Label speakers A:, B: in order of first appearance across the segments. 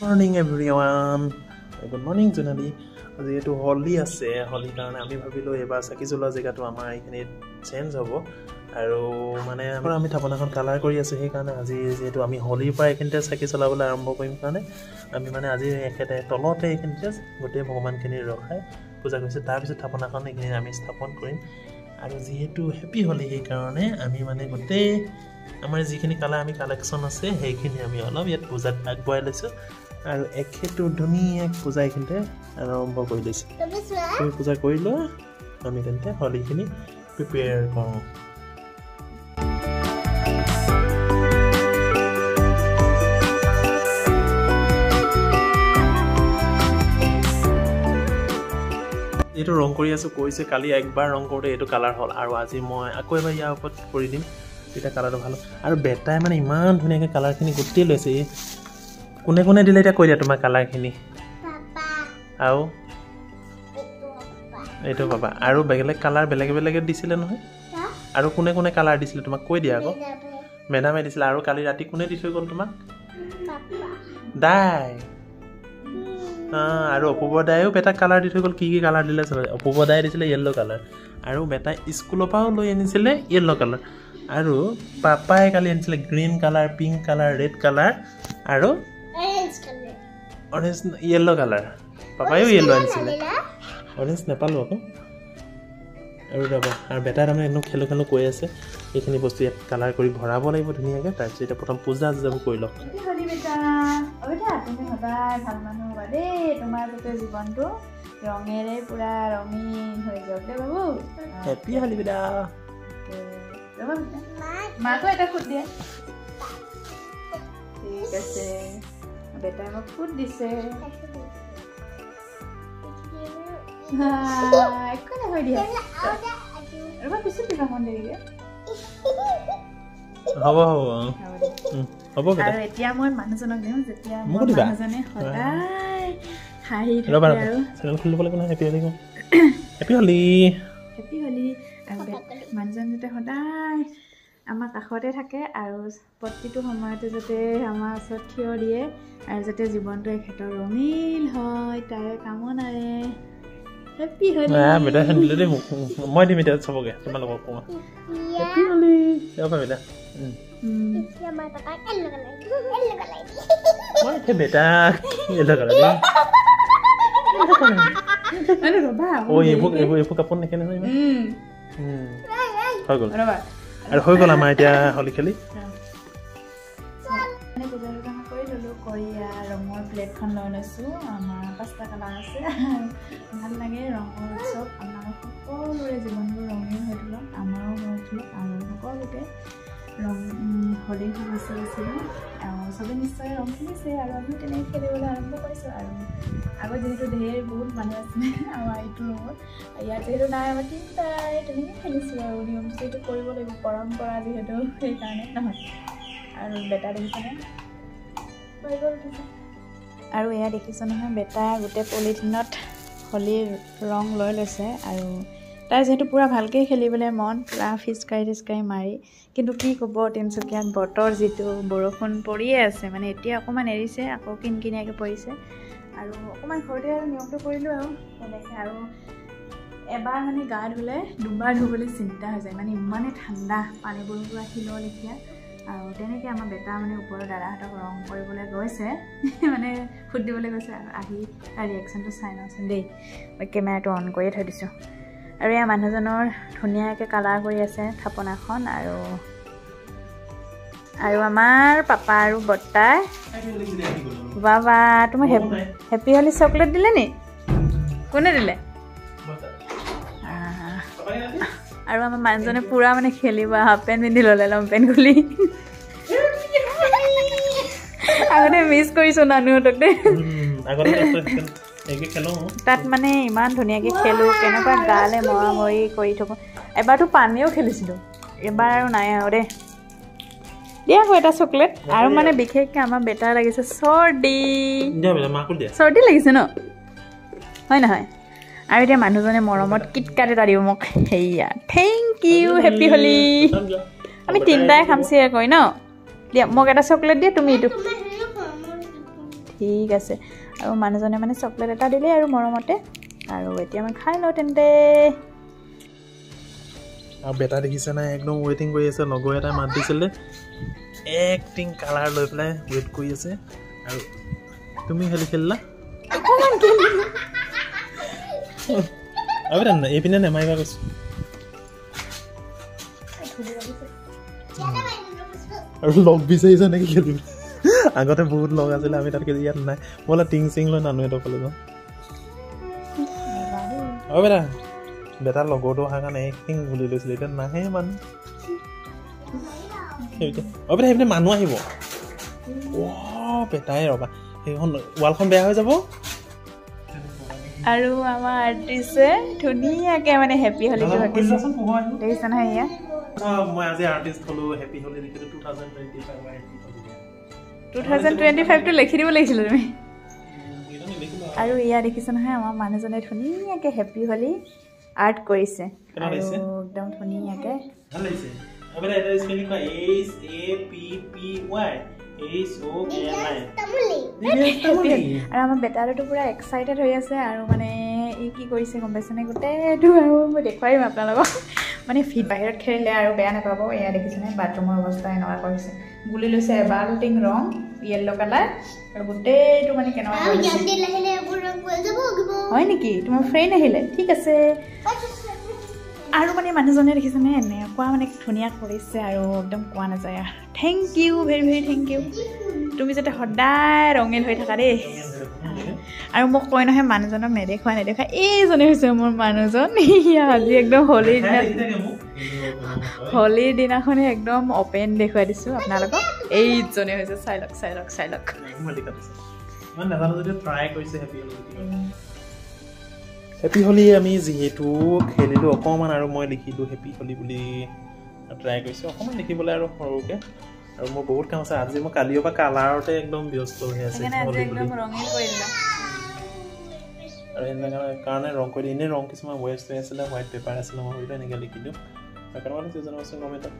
A: Morning everyone. Good morning Junali. যেহেতু হলি আছে হলিৰ কাৰণে আমি ভাবিলো এবাৰ চাকি জ্বলোৱা জেগাটো আমাৰ এখানে চেঞ্জ হ'ব আৰু মানে আমি থাপনাখন কালাৰ কৰি আছে সেই কাৰণে আজি যেহেতু আমি হলিৰ পৰা এখানতে চাকি জ্বলাবলৈ আৰম্ভ কৰিম কাৰণে আমি মানে আজি একেতে তলতে এখানতে গোটেই ভগৱানখিনি ৰখাই পূজা কৰিছে তাৰ পিছত থাপনাখন এখানে আমি স্থাপন কৰিম আৰু যেহেতু হেপি হলি সেই কাৰণে আমি মানে গোটেই আমাৰ যিখিনি কালাৰ আমি কালেকচন আছে সেইখিনি আমি অলপ ইয়াত পূজাত আগবঢ়াই লৈছো আৰু একেটো ধুনীয়া পূজা এখানতে আৰম্ভ কৰি লৈছো তুমি পূজা কৰিলো আমি তেন্তে হলিখিনি প্ৰিপেয়াৰ কৰোঁ এইটো ৰং কৰি আছো কৈছে কালি একবাৰ ৰং কৰোতে এইটো কালাৰ হ'ল আৰু আজি মই আকৌ এবাৰ ইয়াৰ ওপৰত কৰি দিম এটা কালাৰটো ভাল আৰু বেটাই মানে ইমান ধুনীয়াকৈ কালাৰখিনি গোটেই লৈছে কোনে কোনে দিলে এটা কৈ দিয়া তোমাৰ কালাৰখিনি পাপা আৰু এইটো পাপা আৰু বেলেগ কালাৰ বেলেগ দিছিলে নহয় আৰু কোনে কোনে কালাৰ দিছিলে তোমাক কৈ দিয়া আকৌ মেডামে দিছিলে আৰু কালি ৰাতি কোনে দি থৈ গ'ল তোমাক পাপা দাই আৰু অপূৰ্বদায়েও বেটা কালাৰ দি থৈ গ'ল কি কালাৰ দিলে অপূৰ্বদায়ে দিছিলে য়েল্লো কালাৰ আৰু বেটা স্কুলৰ পৰাও লৈ আনিছিলে য়েল্লো কালাৰ আৰু পাপাই কালি আনিছিলে green colour pink colour red colour আৰু অৰেঞ্জ য়েল্লো কালাৰ পাপাইও য়েল্লো আনিছিলে অৰেঞ্জ নাপালোঁ আকৌ আৰু ৰ'ব আৰু বেটা তাৰমানে একদম খেলো কৈ আছে এইখিনি বস্তু ইয়াত কালাৰ কৰি ভৰাব লাগিব ধুনীয়াকৈ তাৰপিছত এতিয়া প্ৰথম পূজা কৰি লওক
B: তুমি সদায় ভাল মানুহ হ'বা দেই তোমাৰ গোটেই জীৱনটো ৰঙেৰে পুৰা ৰঙীন হৈ যাওক দেই বাবু
A: হেপী হলি বেটা
B: মাকো এটা ফুট দিয়া ঠিক আছে বেটাই মোক ফুট দিছে একো নহয় দিয়া ৰ'বা পিছত দিবা মন দেৰিকে
A: হ'ব
B: আৰু এতিয়া মই মানুহজনক দিওঁ যেতিয়া মানুহজনে সদায় হাঁহি থাকে আৰু
A: চেনেল খুলিব লাগিব নহয় হেপী হলি
B: আৰু মানুহজন যাতে সদায় আমাৰ কাষতে থাকে আৰু প্ৰতিটো সময়তে যাতে আমাৰ ওচৰত থিয় দিয়ে আৰু যাতে জীৱনটো এখেতৰ ৰঙীন হয় তাৰে কামনাৰে হেপী হলি
A: বেটা হেন্দিলে দেই মই দিম এতিয়া চবকে তোমালোকক কোৱা হেপী হলি যাবা বেটা মই এতিয়া বেটা য়েল্লো কালাৰ এইবোৰ কাপোৰ নেখেনে নহয় হৈ গ'ল আৰু হৈ গ'ল আমাৰ এতিয়া হলি খেলি
B: কৰি ৰঙৰ প্লেটখন লৈ লৈছোঁ আমাৰ 5টা কালাৰ আছে ভাল লাগে ৰঙৰ উৎসৱ আমাৰ সকলোৰে জীৱনবোৰ ৰঙীন হৈ থাকক আমাৰো হৈ থাকক আৰু সকলোকে ৰং হলি শুভেচ্ছা দিছিলোঁ আৰু চবেই নিশ্চয় ৰং খেলিছে আৰু আমি তেনেকৈ খেলিবলৈ আৰম্ভ কৰিছোঁ আৰু আগত যিহেতু বহুত মানুহ আছিলে আমাৰ এইটো ৰুমত ইয়াত যিহেতু নাই আমাৰ 3টাই তেনেকৈ খেলিছোঁ আৰু নিয়মটো যিহেতু কৰিব লাগিব পৰম্পৰা যিহেতু সেইকাৰণে নহয় আৰু বেটা দেখিছেনে আৰু এয়া দেখিছোঁ নহয় বেটা গোটেই পলিথিনত হলিৰ ৰং লৈ লৈছে আৰু তাৰ যিহেতু পূৰা ভালকৈ খেলিবলৈ মন পূৰা ফিচকাৰি মাৰি কিন্তু কি ক'ব তিনিচুকীয়াত বতৰ যিটো বৰষুণ পৰিয়ে আছে মানে এতিয়া অকণমান এৰিছে আকৌ কিনকিনীয়াকৈ পৰিছে আৰু অকণমান ঘৰতে আৰু নিয়মটো কৰিলোঁ আৰু তেনেকৈ আৰু এবাৰ মানে গা ধুলে দুবাৰ ধুবলৈ চিন্তা হৈ যায় মানে ইমানেই ঠাণ্ডা পানীবোৰ পূৰা শিলৰ লেখীয়া আৰু তেনেকৈ আমাৰ বেটা মানে ওপৰৰ দাদাহঁতক ৰং কৰিবলৈ গৈছে মানে ফুট দিবলৈ গৈছে আৰু আহি তাৰ ৰিয়েকশ্যনটো চাই লওঁচোন দেই মই কেমেৰাটো অন কৰিয়ে থৈ দিছোঁ আৰু এয়া মানুহজনৰ ধুনীয়াকৈ কালাৰ কৰি আছে থাপনাখন আৰু আমাৰ পাপা আৰু বৰ্তাই বাবা তোমাৰ হেপী হলি চকলেট দিলে নি কোনে দিলে আৰু আমাৰ মানুহজনে পূৰা মানে খেলিব হাফ পেণ্ট পিন্ধি ল'লে লং পেণ্ট খুলি আগতে মিছ কৰিছোঁ নানুহঁতক দেই তাত মানে ইমান ধুনীয়াকৈ খেলোঁ কেনেকুৱা গালে মৰামৰি কৰি থাকোঁ এবাৰতো পানীও খেলিছিলোঁ এবাৰ আৰু নাই আৰু দেই দিয়া আকৌ এটা চকলেট আৰু মানে বিশেষকৈ আমাৰ বেটাৰ লাগিছে চৰ্দি লাগিছে ন হয় নহয় আৰু এতিয়া মানুহজনে মৰমত কিটকাট এটা দিব মোক সেয়া থেংক ইউ হেপী হলি আমি 3টাই খাম শ্বেয়াৰ কৰি ন দিয়া মোক এটা চকলেট দিয়া তুমি এইটো ঠিক আছে আৰু মানুহজনে মানে চকলেট এটা দিলে আৰু মৰমতে আৰু এতিয়া মই খাই লওঁ তেন্তে
A: আৰু বেটা দেখিছে নাই একদম ৱেইটিং কৰি আছে লগৰ এটাই মাত দিছিলে এক্টিং কালাৰ লৈ পেলাই ৱেইট কৰি আছে আৰু তুমি হেলি খেলিলা আৰু না এইপিনে নেমাৰিবা কৈছো আৰু লগ বিচাৰিছা নেকি খেলিব আগতে বহুত লগ আছিলে আমি তাতকে ইয়াত নাই বোলে টিং চিং লৈ নানো এটা কলে যাওঁ বেটা বেটাৰ লগৰটো অহাৰ কাৰণে এক্টিং বুলি লৈছিলে এতিয়া নাহে মানুহ বেটা সেইপিনে মানুহ আহিব বেটাই ৰবা সেইখন ৱালখন বেয়া হৈ যাব
B: আৰু আমাৰ আৰ্টিষ্টে ধুনীয়াকৈ মানে হেপী হলিটো পাতিছে দেখিছে নহয় এয়া
A: মই আজি আৰ্টিষ্ট হলো হেপী হলি লিখিলো
B: 2025 টো লিখি দিব লাগিছিল তুমি আৰু এয়া দেখিছে নহয় আমাৰ মানুহজনে ধুনীয়াকৈ হেপী হলি আৰ্ট কৰিছে আৰু একদম ধুনীয়াকৈ
A: ভাল লাগিছে আবেলা এটা স্পেলিং কা H A P P Y H O L I
B: আৰু আমাৰ বেটাৰটো পুৰা এক্সাইটেড হৈ আছে আৰু মানে ই কি কৰিছে গম পাইছেনে গোটেইটো আৰু মই দেখুৱাইম আপোনালোকক মানে ফিট বাহিৰত খেলিলে আৰু বেয়া নাপাব এয়া দেখিছেনে বাথৰুমৰ অৱস্থা এনেকুৱা কৰিছে গুলি লৈছে বাল্টিং ৰং য়েল্লো কালাৰ আৰু গোটেইটো মানে কেনেকুৱা হয় নেকি তোমাৰ ফ্ৰেণ্ড আহিলে ঠিক আছে আৰু মানে মানুহজনে দেখিছেনে এনেকুৱা মানে ধুনীয়া কৰিছে আৰু একদম কোৱা নাযায় thank you very very thank you তুমি যাতে সদায় ৰঙীল হৈ থাকা দেই আৰু মোক কয় নহয় মানুহজনক নেদেখুৱা এইজনে হৈছে মোৰ মানুহজন আজি একদম হলিৰ দিনাখনে একদম অপেন দেখুৱাই দিছোঁ আপোনালোকক এইজনে হৈছে চাই লওক
A: হেপী হলি আমি যিহেতু খেলিলোঁ অকণমান আৰু মই লিখিলোঁ হেপী হলি বুলি ট্ৰাই কৰিছোঁ অকণমান লিখিবলৈ আৰু সৰুকৈ আৰু মোৰ বহুত কাম আছে আজি মই কালিৰ পৰা কালাৰতে একদম ব্যস্ত হৈ আছে আৰু এনেকুৱা কাৰণে ৰং কৰি এনেই ৰং কিছুমান ৱেষ্ট হৈ আছিলে হোৱাইট পেপাৰ আছিলে মই ভাবিলোঁ এনেকৈ লিখিলোঁ সেইকাৰণে জনাবচোন কমেণ্টত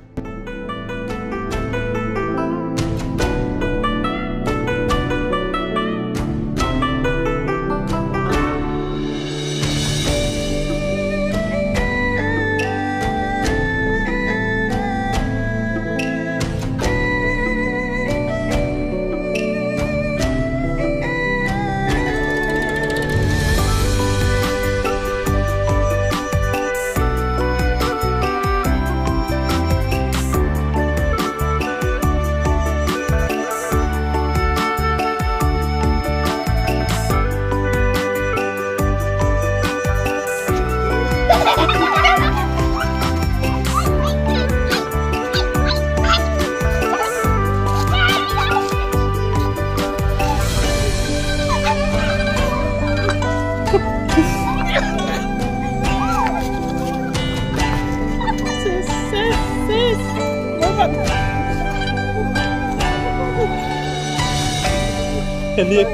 A: খেলিয়ে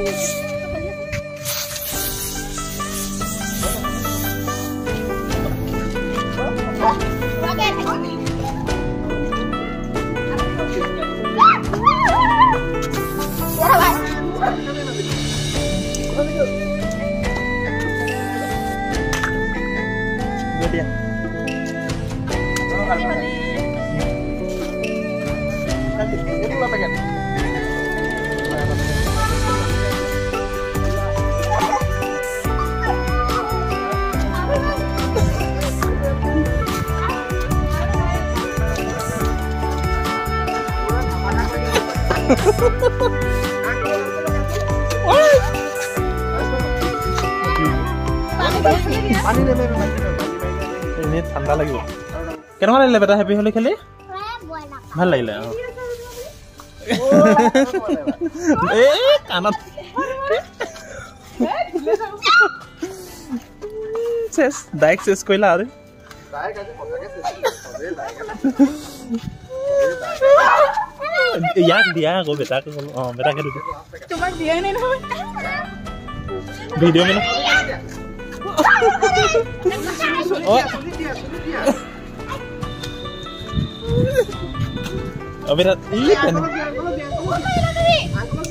A: এনেই ঠাণ্ডা লাগিব কেনেকুৱা লাগিলে বেটা হেপী হলি খেলি ভাল লাগিলে কাণত ডাইৰেক্ট চেছ কৰিলা আৰু ইয়াক দিয়া আকৌ বেটাকে ক'লো বেটাকে দিবি
B: তোমাক দিয়াই নাই নহয়
A: ভিডিঅ' মানে বেটা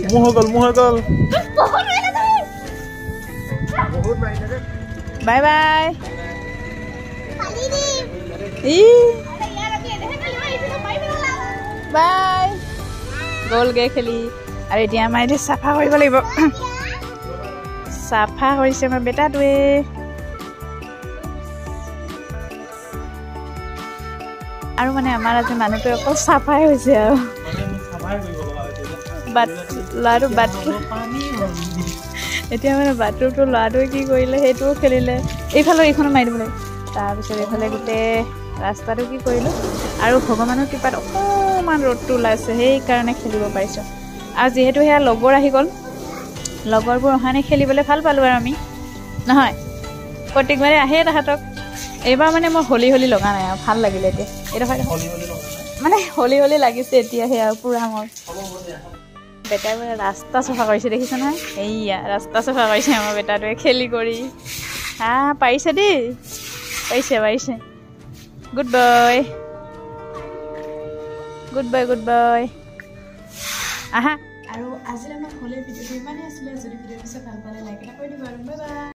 A: মোৰ হৈ গ'ল
B: বাই বাই বাই গ'লগে খেলি আৰু এতিয়া আমাৰ এতিয়া চাফা কৰিব লাগিব চাফা কৰিছে আমাৰ বেটাটোৱে আৰু মানে আমাৰ আজি মানুহটোৱে অকল চাফাই হৈছে আৰু ল'ৰাটো এতিয়া মানে বাথৰুমটো ল'ৰাটোৱে কি কৰিলে সেইটোও খেলিলে এইফালে এইখনো মাৰি দিব লাগে তাৰপিছত এইফালে গোটেই ৰাস্তাটো কি কৰিলোঁ আৰু ভগৱানৰ কৃপাত অকণমান ৰ'দটো ওলাইছে সেইকাৰণে খেলিব পাৰিছোঁ আৰু যিহেতু সেয়া লগৰ আহি গ'ল লগৰবোৰ অহা নাই খেলিবলৈ ভাল পালোঁ আৰু আমি নহয় প্ৰত্যেকবাৰে আহে তাহাঁতক এইবাৰ মানে মই হলি লগা নাই আৰু ভাল লাগিলে এতিয়া এইডোখৰ মানে হলি লাগিছে এতিয়াহে আৰু পূৰা মোৰ বেটাই মানে ৰাস্তা চাফা কৰিছে দেখিছে নহয় এইয়া ৰাস্তা চাফা কৰিছে আমাৰ বেটাটোৱে খেলি কৰি পাৰিছে দেই পাৰিছে গুড বয় আহা আৰু আজিৰ আমাৰ হলিৰ ভিডিঅ'টো ইমানেই আছিলে যদি ভিডিঅ'টো চাই ভাল পালে লাইক এটা কৰি দিব আৰু বাই বাই